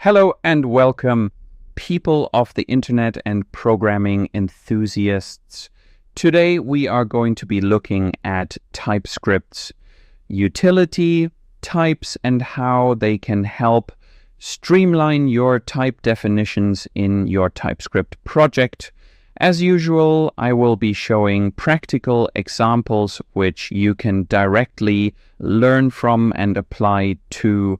Hello and welcome, people of the internet and programming enthusiasts. Today we are going to be looking at TypeScript's utility, types, and how they can help streamline your type definitions in your TypeScript project. As usual, I will be showing practical examples which you can directly learn from and apply to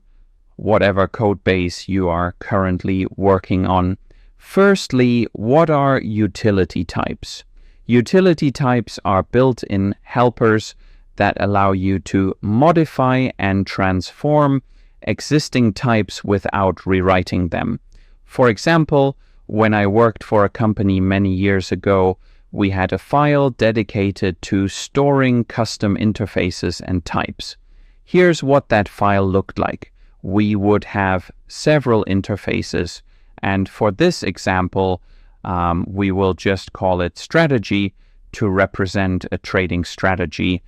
whatever code base you are currently working on. Firstly, what are utility types? Utility types are built-in helpers that allow you to modify and transform existing types without rewriting them. For example, when I worked for a company many years ago, we had a file dedicated to storing custom interfaces and types. Here's what that file looked like. We would have several interfaces, and for this example, we will just call it strategy to represent a trading strategy.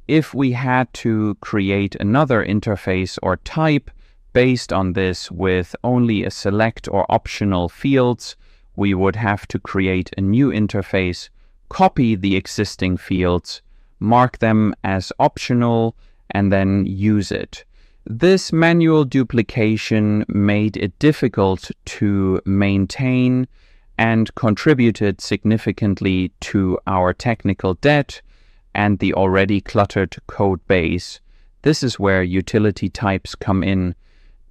If we had to create another interface or type based on this with only a select or optional fields, we would have to create a new interface, copy the existing fields, mark them as optional, and then use it. This manual duplication made it difficult to maintain and contributed significantly to our technical debt and the already cluttered code base. This is where utility types come in.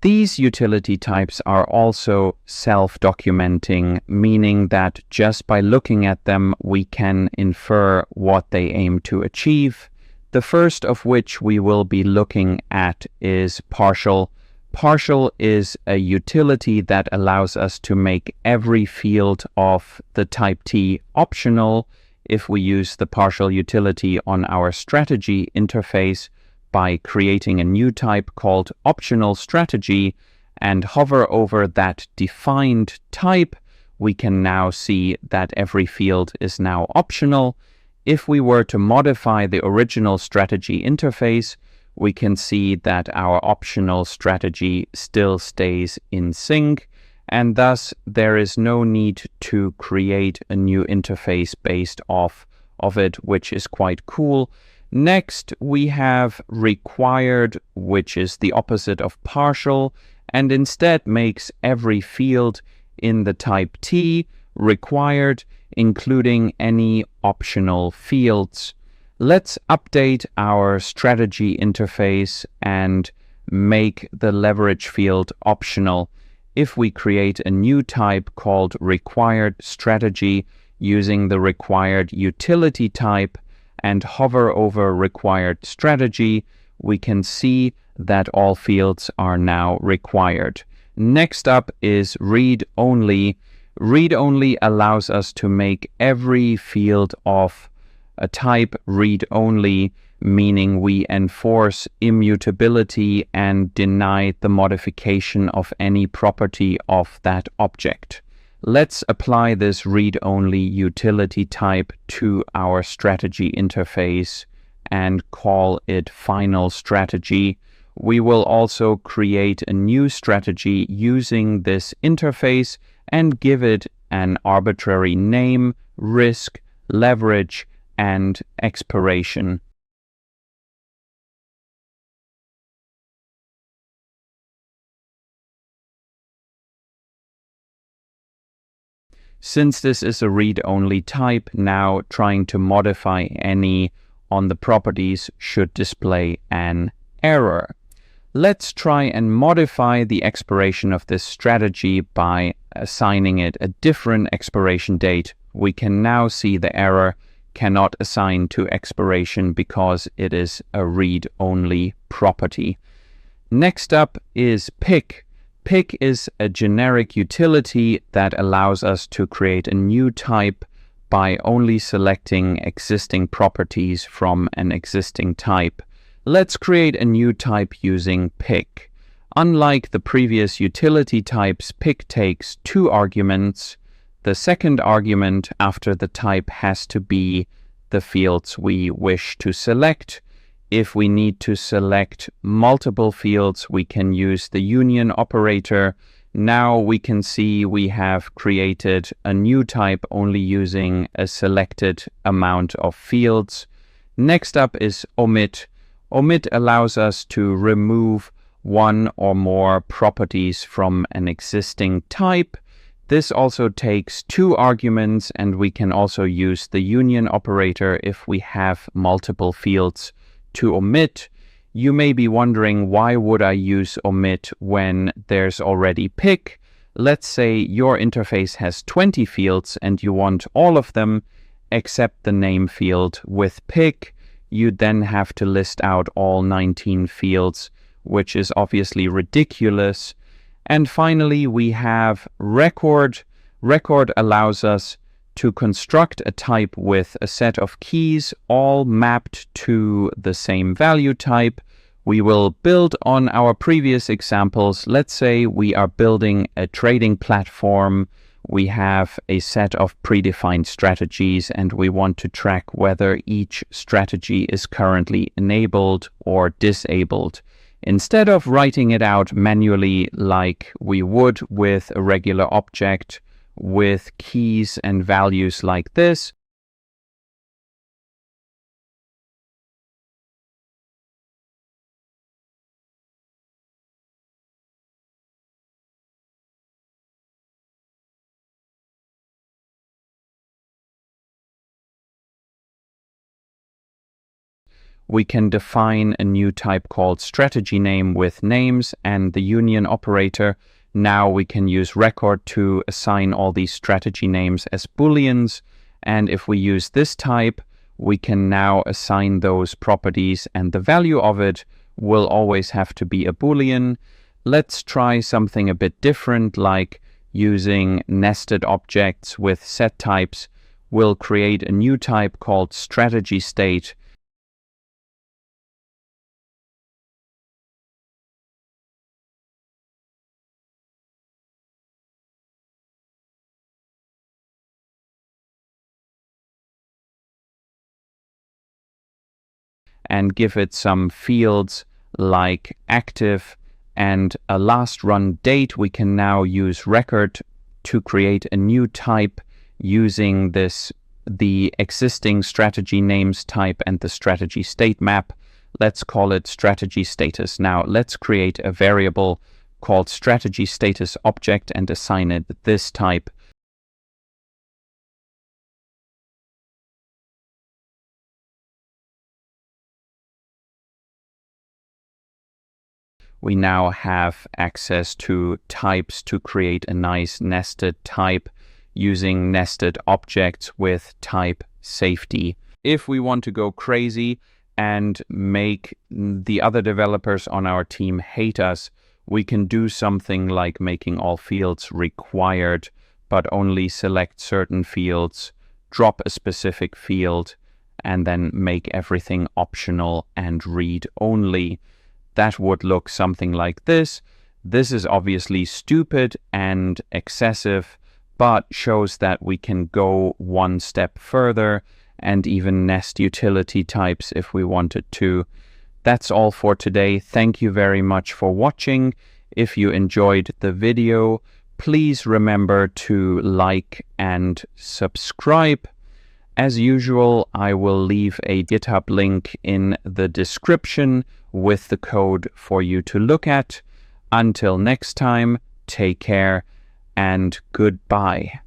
These utility types are also self-documenting, meaning that just by looking at them, we can infer what they aim to achieve. The first of which we will be looking at is partial. Partial is a utility that allows us to make every field of the type T optional if we use the partial utility on our strategy interface by creating a new type called optional strategy and hover over that defined type. We can now see that every field is now optional. If we were to modify the original strategy interface, we can see that our optional strategy still stays in sync, and thus there is no need to create a new interface based off of it, which is quite cool. Next, we have required, which is the opposite of partial, and instead makes every field in the type T required, including any optional fields. Let's update our strategy interface and make the leverage field optional. If we create a new type called required strategy using the required utility type and hover over required strategy, we can see that all fields are now required. Next up is read-only. Read-only allows us to make every field of a type read-only, meaning we enforce immutability and deny the modification of any property of that object. Let's apply this read-only utility type to our strategy interface and call it final strategy. We will also create a new strategy using this interface and give it an arbitrary name, risk, leverage, and expiration. Since this is a read-only type, now trying to modify any on the properties should display an error. Let's try and modify the expiration of this strategy by assigning it a different expiration date. We can now see the error cannot assign to expiration because it is a read-only property. Next up is pick. Pick is a generic utility that allows us to create a new type by only selecting existing properties from an existing type. Let's create a new type using pick. Unlike the previous utility types, pick takes two arguments. The second argument after the type has to be the fields we wish to select. If we need to select multiple fields, we can use the union operator. Now we can see we have created a new type only using a selected amount of fields. Next up is omit. Omit allows us to remove one or more properties from an existing type. This also takes 2 arguments, and we can also use the union operator if we have multiple fields to omit. You may be wondering, why would I use omit when there's already pick? Let's say your interface has 20 fields and you want all of them except the name field with pick. You then have to list out all 19 fields, which is obviously ridiculous. And finally, we have record. Record allows us to construct a type with a set of keys, all mapped to the same value type. We will build on our previous examples. Let's say we are building a trading platform. We have a set of predefined strategies, and we want to track whether each strategy is currently enabled or disabled. Instead of writing it out manually like we would with a regular object with keys and values like this, we can define a new type called strategy name with names and the union operator. Now we can use record to assign all these strategy names as booleans. And if we use this type, we can now assign those properties, and the value of it will always have to be a boolean. Let's try something a bit different, like using nested objects with set types. We'll create a new type called strategy state. And give it some fields like active and a last run date. We can now use record to create a new type using the existing strategy names type and the strategy state map. Let's call it strategy status. Now let's create a variable called strategy status object and assign it this type. We now have access to types to create a nice nested type using nested objects with type safety. If we want to go crazy and make the other developers on our team hate us, we can do something like making all fields required, but only select certain fields, drop a specific field, and then make everything optional and read only. That would look something like this. This is obviously stupid and excessive, but shows that we can go one step further and even nest utility types if we wanted to. That's all for today. Thank you very much for watching. If you enjoyed the video, please remember to like and subscribe. As usual, I will leave a GitHub link in the description with the code for you to look at. Until next time, take care and goodbye.